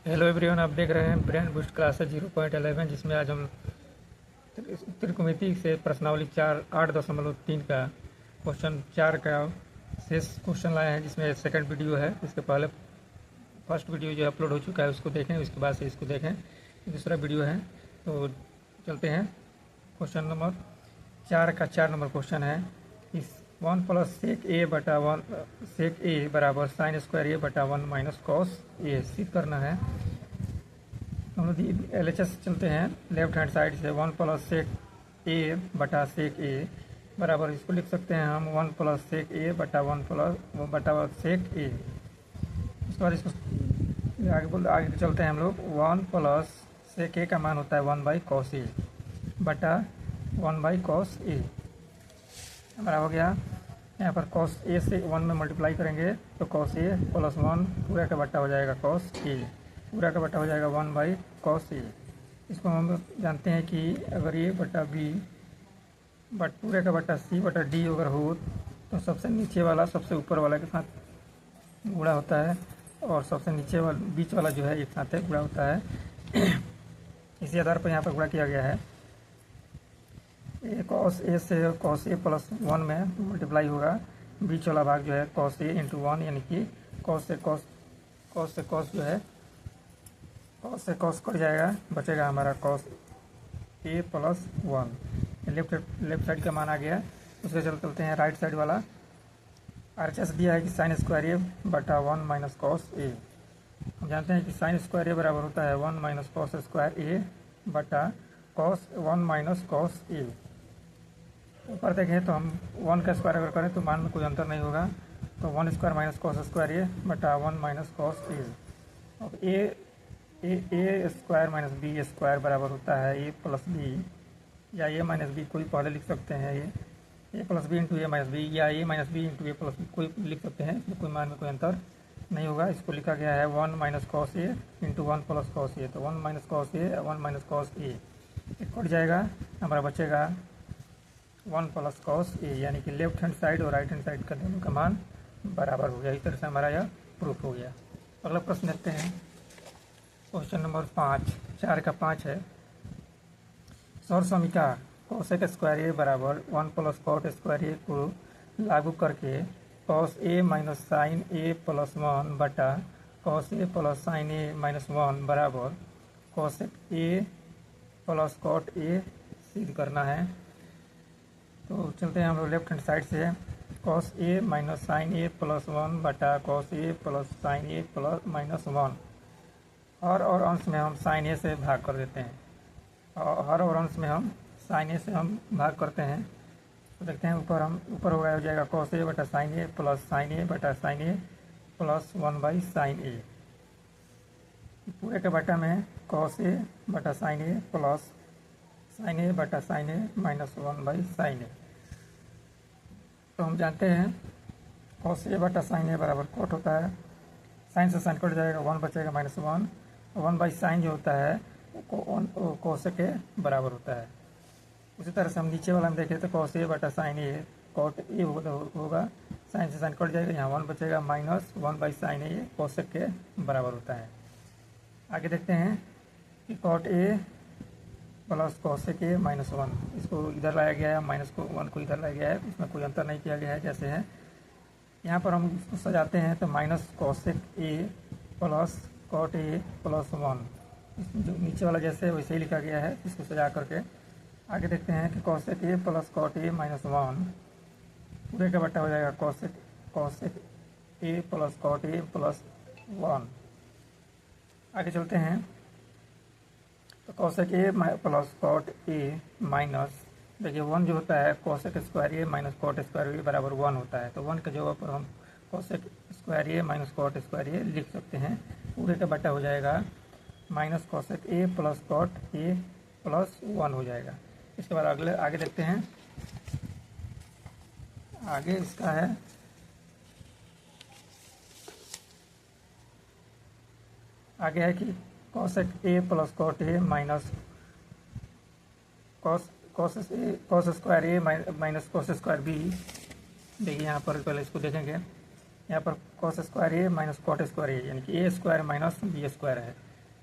Hello everyone, आप देख रहे हैं ब्रेन बूस्ट क्लासेस 0.11, जिसमें आज हम त्रिकोणमिति से प्रश्नावली 8.3 का क्वेश्चन 4 का शेष क्वेश्चन लाए हैं, जिसमें सेकंड वीडियो है। इसके पहले फर्स्ट वीडियो जो अपलोड हो चुका है उसको देखें, उसके बाद से इसको देखें। दूसरा वीडियो है, तो चलते हैं। क्वेश्चन नंबर 4 का 4 नंबर क्वेश्चन है। इस 1 प्लस सेक ए बटा 1 सेक ए बराबर साइन स्क्वायर ए बटा 1 माइनस कॉस ए सिद्ध करना है। हम लोग LHS चलते हैं लेफ्ट हैंड साइड से। 1 प्लस सेक ए बटा सेक ए बराबर, इसको लिख सकते हैं हम 1 प्लस सेक ए बटा 1 प्लस बटा सेक ए। उसके बाद इसको आगे चलते हैं हम लोग। 1 प्लस सेक ए का मान होता है 1 बाई कॉस ए बटा 1 बाई कॉस ए। हमारा हो गया। यहाँ पर कॉस ए से 1 में मल्टीप्लाई करेंगे तो कॉस ए प्लस 1 पूरा का बट्टा हो जाएगा कॉस ए, पूरा का बट्टा हो जाएगा 1 बाई कॉस ए। इसको हम जानते हैं कि अगर ए बटा बी बट पूरे का बट्टा सी बटा डी अगर हो तो सबसे नीचे वाला सबसे ऊपर वाला के साथ गुणा होता है, और सबसे नीचे वाला बीच वाला जो है एक साथ गुणा होता है। इसी आधार पर यहाँ पर गुणा किया गया है। कॉस ए से कॉस ए प्लस 1 में मल्टीप्लाई होगा, बीच वाला भाग जो है कॉस ए इंटू 1, यानी कि कॉस से कॉस जो है कॉस से कॉस कट जाएगा, बचेगा हमारा cos A plus 1। Left side का मान आ गया। उसके चलते हैं राइट साइड वाला। RHS दिया है कि साइन स्क्वायर ए बटा 1 माइनस कॉस ए। हम जानते हैं कि साइन स्क्वायर ए बराबर होता है 1 माइनस कॉस स्क्वायर ए बटा कॉस 1 माइनस कॉस ए। ऊपर देखें तो हम 1 का स्क्वायर अगर करें तो मान में कोई अंतर नहीं होगा, तो 1 स्क्वायर माइनस कॉस स्क्वायर ए बटा 1 माइनस कॉस ए। अब ए स्क्वायर माइनस बी स्क्वायर बराबर होता है ए प्लस बी, या ए माइनस बी कोई पहले लिख सकते हैं, ए plus B into A minus B, या ए माइनस बी इंटू ए प्लस बी कोई लिख सकते हैं। इसमें कोई मान में कोई अंतर नहीं होगा। इसको लिखा गया है 1 minus cos A into 1 plus cos ए, तो 1 माइनस कॉस ए 1 माइनस कॉस ए कट जाएगा, हमारा बचेगा 1 प्लस कॉस ए, यानी कि लेफ्ट हैंड साइड और राइट हैंड साइड का दोनों का मान बराबर हो गया। इस तरह से हमारा यह प्रूफ हो गया। अगला प्रश्न देखते हैं। क्वेश्चन नंबर 5, 4 का 5 है। सौर समीका कोसेक स्क्वायर ए बराबर 1 प्लस कॉट स्क्वायर ए को लागू करके cos A minus sine A plus 1 बटा cos A plus sine A minus 1 बराबर cosec A plus cot A सिद्ध करना है। तो चलते हैं हम लोग लेफ्ट हैंड साइड से। Cos A minus sine A plus 1 बटा cos A plus sine A plus minus 1, और अंश में हम साइन ए से भाग कर देते हैं, और हर और अंश में हम साइन ए से हम भाग करते हैं। तो देखते हैं ऊपर हो जाएगा कॉस ए बटा sine A plus sine A बटा sine A plus 1 by sine A. पूरे के बटा में कॉस ए बटा sine A plus sine A बटा sine A minus 1 by sine A. तो हम जानते हैं कॉस ए बटा साइन ए बराबर कॉट होता है, साइन से साइन कट जाएगा, 1 बचेगा माइनस 1 बाई साइन जो होता है कोस के बराबर होता है। उसी तरह से हम नीचे वाला में देखें तो कॉस ए बटा साइन ए कॉट ए होगा, साइन से साइन कट जाएगा, यहाँ 1 बचेगा माइनस 1 बाई साइन ए कोस के बराबर होता है। आगे देखते हैं कि कॉट ए प्लस कॉस के माइनस 1, इसको इधर लाया गया है, माइनस को 1 को इधर लाया गया है, इसमें कोई अंतर नहीं किया गया है। जैसे है यहाँ पर हम इसको सजाते हैं तो minus cosec A plus cot A plus 1, जो नीचे वाला जैसे वैसे ही लिखा गया है, इसको सजा करके आगे देखते हैं कि cosec A plus cot A minus 1 पूरे का बट्टा हो जाएगा cosec A plus cot A plus 1। आगे चलते हैं तो cosec A plus cot A minus, देखिए 1 जो होता है cosec square A minus cot square A बराबर 1 होता है, तो 1 के जगह पर हम cosec square A minus cot square A लिख सकते हैं। पूरे का बट्टा हो जाएगा minus cosec A plus cot A plus 1 हो जाएगा। इसके बाद आगे देखते हैं। आगे इसका है कि cosec A plus cot A minus cos square A minus cos square B. देखिए यहाँ पर पहले इसको देखेंगे, यहाँ पर cos square A minus cot square A, यानी कि A square minus B square है।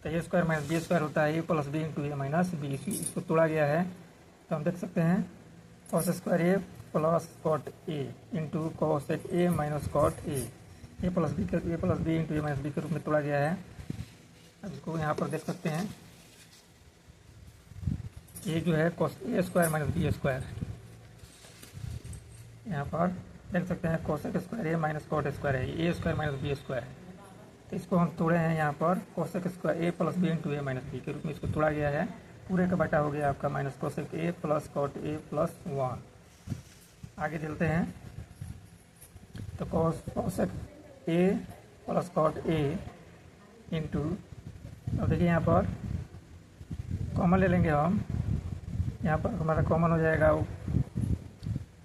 तो A square minus B square होता है A plus B into A minus B. इसको तोड़ा गया है तो हम देख सकते हैं cos square A plus cot A into cosec A minus cot A plus B into A minus B के रूप में तोड़ा गया है। अब इसको यहाँ पर देख सकते हैं ये जो है cos A square minus B square, यहाँ पर देख सकते हैं cosec square A minus cot square है, ए स्क्वायर माइनस बी स्क्वायर है। तो इसको हम तोड़े हैं यहाँ पर cosec square A plus B into A minus B के रूप में इसको तोड़ा गया है। पूरे का बटा हो गया आपका minus cosec A plus cot A plus 1। आगे चलते हैं तो cosec A plus cot A into, अब देखिए यहाँ पर कॉमन ले लेंगे हम, यहाँ पर हमारा कॉमन हो जाएगा,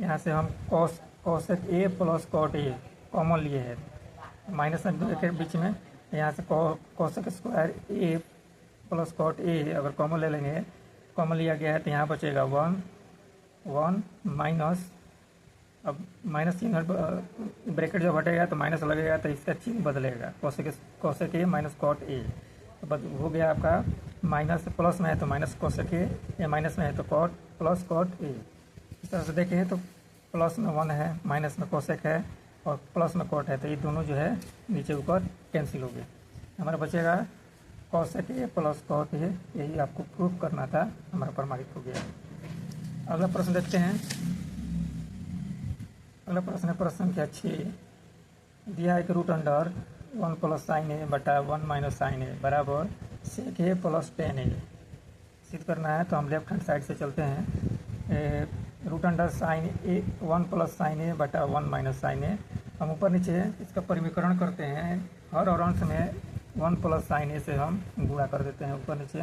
यहाँ से हम cosec A plus cot A common लिए हैं माइनस के बीच में, यहाँ से cosec square A plus cot A अगर कॉमन ले लेंगे, कॉमन लिया गया है तो यहाँ बचेगा 1 माइनस, अब माइनस चिन्ह ब्रैकेट जब हटेगा तो माइनस लगेगा तो इसका चिन्ह बदलेगा, cosec A minus cot A हो गया आपका माइनस, प्लस में है तो माइनस कॉसेक ए या माइनस में है तो कॉट प्लस कॉट ए। इस तरह से देखें तो प्लस में 1 है, माइनस में कॉसेक है और प्लस में कॉट है, तो ये दोनों जो है नीचे ऊपर कैंसिल हो गए। हमारा बचेगा cosec A plus cot A, यही आपको प्रूव करना था, हमारा प्रमाणित हो गया। अगला प्रश्न देखते हैं। अगला प्रश्न है प्रश्न संख्या 6। दिया है कि root under 1 plus sine A बटा 1 माइनस साइन ए बराबर सेक ए प्लस टेन ए। सिद्ध करना है तो हम लेफ्ट हैंड साइड से चलते हैं। Root under sign A 1 plus sine A बटा 1 माइनस साइन ए, हम ऊपर नीचे इसका परिमीकरण करते हैं, हर और अंश में 1 प्लस साइन ए से हम गुणा कर देते हैं ऊपर नीचे,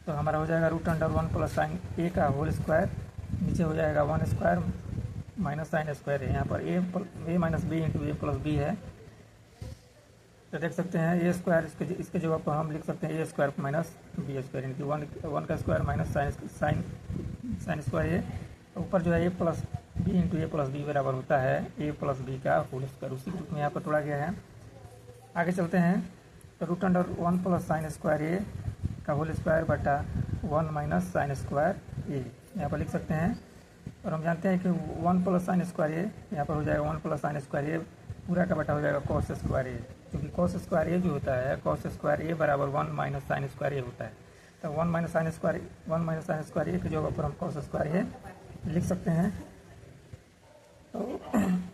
तो हमारा हो जाएगा रूट अंडर 1 प्लस साइन ए का होल स्क्वायर, नीचे हो जाएगा 1 स्क्वायर माइनस साइन स्क्वायर है, यहाँ पर ए माइनस बी इंटू ए प्लस बी है। तो देख सकते हैं ए स्क्वायर, इसके जगह पर हम लिख सकते हैं A square minus B square into 1 का स्क्वायर माइनस साइन स्क्वायर है, ऊपर जो है A plus B into A plus B बराबर होता है ए प्लस बी का होल स्क्वायर, उसी रूप में यहाँ पर तोड़ा गया है। आगे चलते हैं तो root under 1 plus sine square A का होल स्क्वायर बटा 1 माइनस साइन स्क्वायर ए, यहाँ पर लिख सकते हैं। और हम जानते हैं कि 1 प्लस साइन स्क्वायर ए यहाँ पर हो जाएगा 1 प्लस साइन स्क्वायर ए, पूरा का बटा हो जाएगा कॉस स्क्वायर ए, क्योंकि कॉस स्क्वायर ए जो होता है कॉस स्क्वायर ए बराबर 1 माइनस साइन स्क्वायर ए होता है, तो 1 माइनस साइन स्क्वायर ए की जगह पर हम कॉस स्क्वायर ए लिख सकते हैं। तो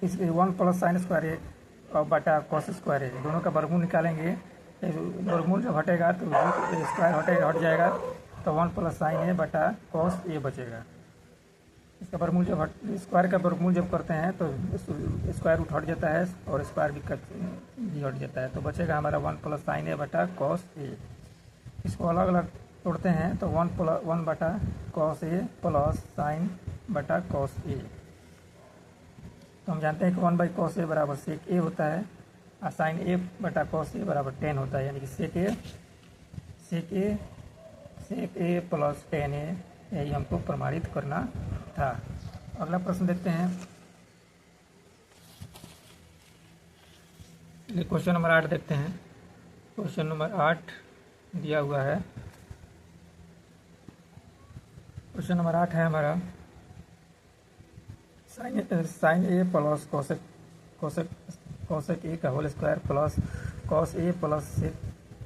इसलिए 1 प्लस साइन स्क्वायर ए और बटा कॉस स्क्वायर ए, दोनों का वर्गमूल निकालेंगे, वर्गमूल जब हटेगा तो स्क्वायर हट जाएगा, तो 1 प्लस साइन ए बटा कॉस ए बचेगा। इसका वर्गमूल जब स्क्वायर का वर्गमूल जब करते हैं तो स्क्वायर रूट हट जाता है और स्क्वायर भी हट जाता है, तो बचेगा हमारा 1 प्लस साइन ए बटा कॉस ए। इसको अलग अलग तोड़ते हैं तो 1 बटा कॉस ए प्लस साइन बटा कॉस ए, तो हम जानते हैं कि 1 बाई कॉस ए बराबर सेक ए होता है और साइन ए बटा कॉस ए बराबर 10 होता है, यानी कि सेक ए प्लस 10 ए, यही हमको प्रमाणित करना था। अगला प्रश्न देखते हैं। क्वेश्चन नंबर 8 देखते हैं। क्वेश्चन नंबर 8 दिया हुआ है, क्वेश्चन नंबर 8 है हमारा sine A plus cosec A का whole square plus cos A plus sec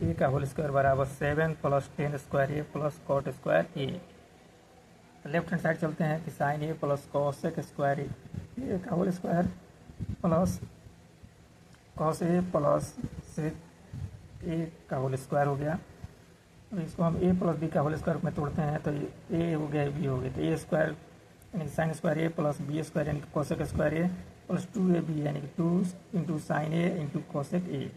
A का होल स्क्वायर बराबर 7 plus 10 square A plus cot square A. Left hand side चलते हैं कि sine A plus cosec square A का whole square plus cos A plus sec A का whole square हो गया। अब इसको हम ए प्लस बी का होल स्क्वायर में तोड़ते हैं तो ए हो गया बी हो गया, तो ए स्क्वायर यानी sign square A plus B square यानी कि cosec square A plus 2ab यानी कि 2 into sine A into cosec A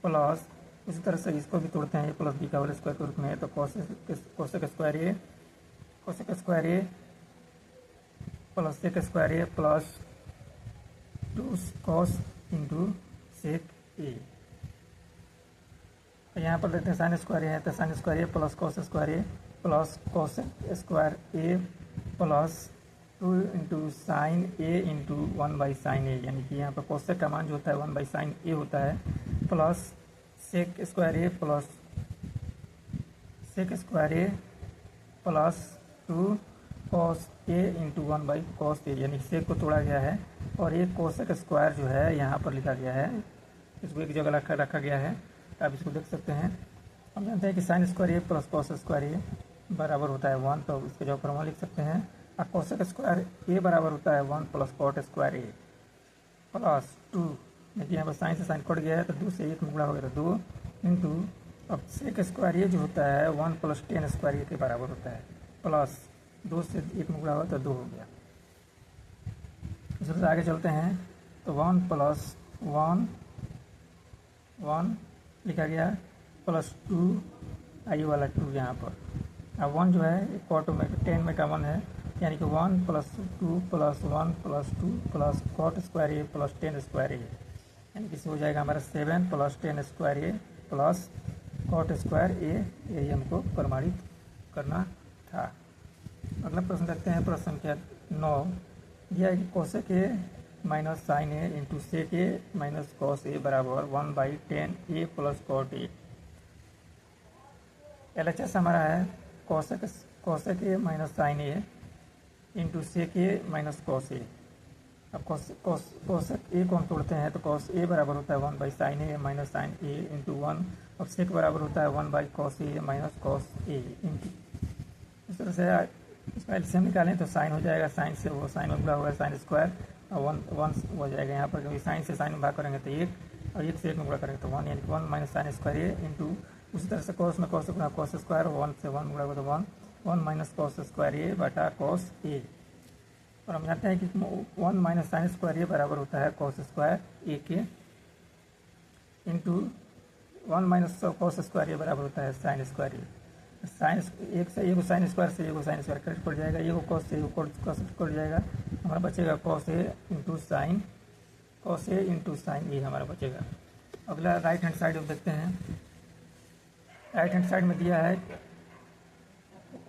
plus, इसी तरह से इसको भी तोड़ते हैं ए प्लस बी का होल स्क्वायर के रूप में, तो cosec square A plus sec square A plus 2 cos into sec ए। यहाँ पर देखते हैं साइन स्क्वायर है तो sign square A plus cos square A plus cosec square A plus 2 into sine A into 1 by sine ए, यानी कि यहाँ पर कॉसेक का मान जो होता है 1 बाई साइन ए होता है, plus sec square A plus sec square A plus 2 cos A into 1 by cos A, यानी सेक को तोड़ा गया है और एक कोसेक स्क्वायर जो है यहाँ पर लिखा गया है, इसको एक जगह रखा गया है। आप इसको देख सकते हैं। हम जानते हैं कि sign square A plus cos square A बराबर होता है 1, तो इसके जगह फॉर्मूला लिख सकते हैं। और कोसेक स्क्वायर ए बराबर होता है 1 plus cot square A plus 2, देखिए यहाँ पर साइन से साइन कट गया है तो 2 से 1 में गुणा हो गया तो 2 इंटू, अब सेक स्क्वायर ये जो होता है 1 प्लस टेन स्क्वायर ए के बराबर होता है प्लस 2 से 1 में गुणा हुआ तो 2 हो गया। इससे आगे चलते हैं तो 1 प्लस 1 लिखा गया प्लस 2 आई वाला 2 यहाँ पर। अब 1 जो है कॉट में 10 में का 1 है, यानी कि 1 plus 2 plus 1 plus 2 plus cot square A plus 10 square A, यानी कि हो जाएगा हमारा 7 plus 10 square A plus cot square A, यही हमको प्रमाणित करना था। अगला प्रश्न देखते हैं। प्रश्न संख्या 9 दिया है कि cosec A minus sine A into sec A minus cos A बराबर 1/10 A plus cot A. LHS हमारा है cosec A minus sine A into sec A minus cos A. अब कोसेक ए को हम तोड़ते हैं तो कॉस ए बराबर होता है 1/साइन ए माइनस साइन ए इंटू 1, और सेक बराबर होता है 1/कॉस ए माइनस कॉस ए इंटू। इस तरह से इसका एलसीएम निकालें तो साइन हो जाएगा, साइन से वो साइन में गुणा होगा साइन स्क्वायर और 1 हो जाएगा यहाँ पर, क्योंकि साइन से साइन में भाग करेंगे तो 1 और 1 से 1 में गुणा करेंगे तो 1, यानी कि 1 माइनस साइन स्क्वायर ए इंटू, उसी तरह से कॉस में कॉस से गुणा कॉस स्क्वायर, 1 से 1 गुणा होगा तो 1 माइनस कॉस स्क्वायर ए बटा कॉस ए। और हम जानते हैं कि 1 माइनस साइन स्क्वायर ए बराबर होता है कॉस स्क्वायर ए के into 1 minus cos square A बराबर होता है साइन स्क्वायर ए। साइन एक से एक साइन स्क्वायर से एक साइन स्क्वायर कट पड़ जाएगा, एक कॉस से एक कॉस कट जाएगा, हमारा बचेगा कॉस ए इंटू साइन ए हमारा बचेगा। अगला राइट हैंड साइड देखते हैं। राइट हैंड साइड में दिया है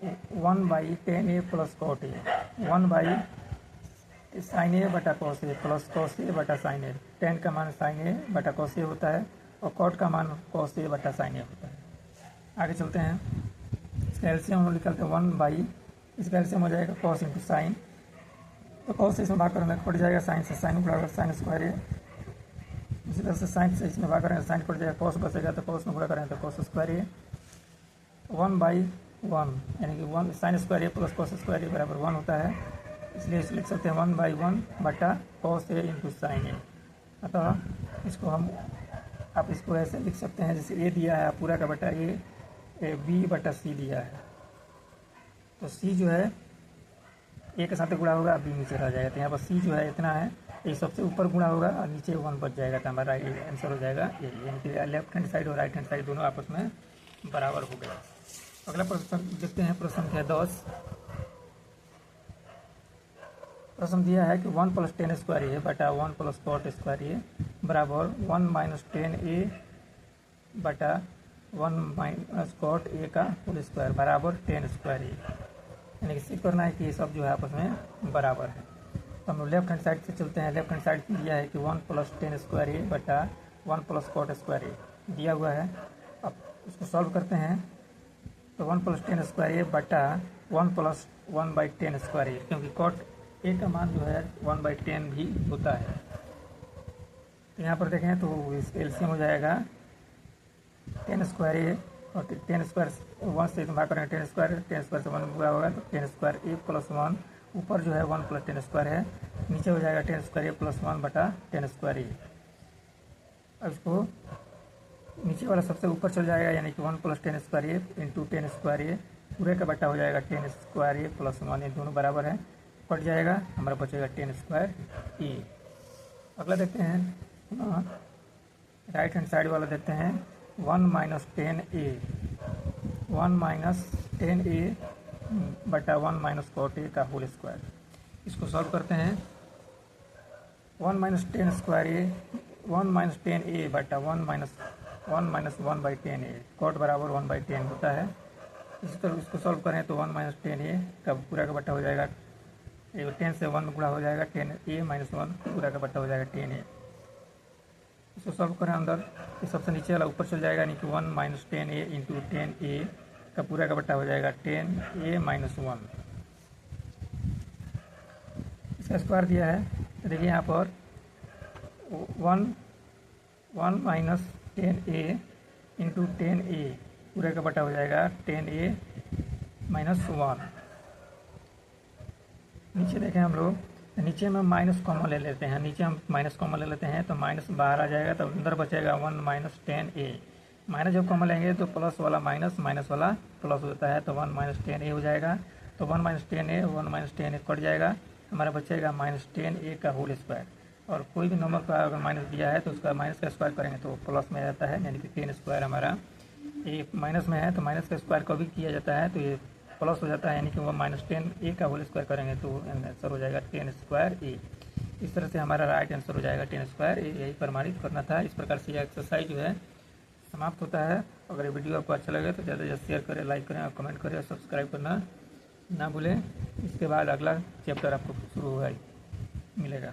1/10 ए प्लस कॉट ए, 1/साइन ए बटा cos A plus cos A बटा साइन ए। 10 का मान साइन ए बटा कॉस ए होता है और कॉट का मान कॉस ए बटा साइन ए होता है। आगे चलते हैं। इसका एलसीएम हम निकालते हैं 1/, इसका एलसीएम हो जाएगा कॉस इंटू साइन, तो कॉस से इसमें भाग करेंगे कट जाएगा, साइन से साइन गुणा साइन स्क्वायर ए, इसी तरह से साइन से इसमें भाग करेंगे साइन कट जाएगा, कॉस बचेगा तो कॉस में गुणा करेंगे तो कॉस स्क्वायर ए 1/1, यानी कि 1 sign square A plus cos square A बराबर 1 होता है, इसलिए इसे लिख सकते हैं 1/1 बटा कॉस ए इंटू साइन ए। अतः इसको हम आप इसको ऐसे लिख सकते हैं जैसे ए दिया है पूरा का बटा ए बी बटा सी दिया है, तो सी जो है ए के साथ गुणा होगा, बी नीचे रह जाएगा, तो यहाँ पर सी जो है इतना है, ये सबसे ऊपर गुणा होगा और नीचे 1 बच जाएगा, तो हमारा आंसर हो जाएगा ए, यानी कि लेफ्ट हैंड साइड और राइट हैंड साइड दोनों आपस में बराबर हो गया। अगला प्रश्न देखते हैं। प्रश्न संख्या 10। प्रश्न दिया है कि 1 प्लस 10 स्क्वायर ए बटा 1 प्लस कॉट स्क्वायर ए बराबर 1 माइनस 10 ए बटा 1 माइनस कॉट ए का होल स्क्वायर बराबर 10 स्क्वायर ए, यानी कि सिर्फ करना है कि ये सब जो है आपस में बराबर है। तो हम लोग लेफ्ट हैंड साइड से चलते हैं। लेफ्ट हैंड साइड दिया है कि 1 प्लस 10 स्क्वायर ए बटा 1 प्लस कॉट स्क्वायर ए दिया हुआ है। अब उसको सॉल्व करते हैं तो 1 प्लस 10 स्क्वायर ए बटा 1 प्लस 1/10 स्क्वायर ए, क्योंकि कॉट ए का मान जो है 1/10 भी होता है। तो यहाँ पर देखें तो इसका एलसीएम हो जाएगा 10 स्क्वायर ए और 10 स्क्वायर 1 से भाग करेंगे 10 स्क्वायर से 1 पूरा होगा तो 10 स्क्वायर ए प्लस 1, ऊपर जो है 1 प्लस 10 स्क्वायर है, नीचे हो जाएगा 10 स्क्वायर ए प्लस 1 बटा 10 स्क्वायर ए। अब इसको नीचे वाला सबसे ऊपर चल जाएगा, यानी कि 1 प्लस 10 स्क्वायर ए इंटू 10 स्क्वायर ए पूरे का बटा हो जाएगा 10 स्क्वायर ए प्लस 1, ये दोनों बराबर है, कट जाएगा, हमारा बचेगा 10 स्क्वायर ए। अगला देखते हैं राइट हैंड साइड वाला देखते हैं 1 माइनस 10 ए बटा 1 माइनस कॉट ए का होल स्क्वायर। इसको सॉल्व करते हैं। 1 माइनस 10 स्क्वायर ए 1 माइनस 10 ए बटा 1 माइनस 1/10 ए, कॉट बराबर 1/10 होता है। इसी तरह इसको सॉल्व करें तो 1 माइनस 10 ए का पूरा का बटा हो जाएगा 10 से 1 में गुणा हो जाएगा 10 ए माइनस 1 पूरा का बटा हो जाएगा 10 ए। इसको सॉल्व करें अंदर, ये सबसे नीचे वाला ऊपर चल जाएगा, यानी कि 1 माइनस 10 ए इंटू 10 ए का पूरा का बट्टा हो जाएगा 10a माइनस 1। इसका स्क्वायर दिया है तो देखिए यहाँ पर 1 माइनस 10a इंटू 10a पूरे का बटा हो जाएगा 10a माइनस 1। नीचे देखें हम लोग, नीचे में माइनस कॉमन ले लेते हैं, नीचे हम माइनस कॉमन ले लेते हैं तो माइनस बाहर आ जाएगा, तो अंदर बचेगा 1 माइनस 10a। माइनस जब कॉमन लेंगे तो प्लस वाला माइनस, माइनस वाला प्लस हो जाता है, तो 1 माइनस 10a हो जाएगा। तो 1 minus 10a 1 minus 10a cut जाएगा, हमारा बचेगा माइनस 10a का होल स्क्वायर। और कोई भी नंबर का अगर माइनस दिया है तो उसका माइनस का स्क्वायर करेंगे तो प्लस में आ जाता है, यानी कि 10 स्क्वायर हमारा ये माइनस में है तो माइनस का स्क्वायर कभी किया जाता है तो ये प्लस हो जाता है, यानी कि वो माइनस 10a का होल स्क्वायर करेंगे तो आंसर हो जाएगा 10 स्क्वायर a। इस तरह से हमारा राइट आंसर हो जाएगा 10 स्क्वायर a। यही प्रमाणित करना था। इस प्रकार से यह एक्सरसाइज जो है समाप्त होता है। अगर ये वीडियो आपको अच्छा लगे तो ज़्यादा से ज़्यादा शेयर करें, लाइक करें और कमेंट करें और सब्सक्राइब करना ना भूलें। इसके बाद अगला चैप्टर आपको शुरू होगा मिलेगा।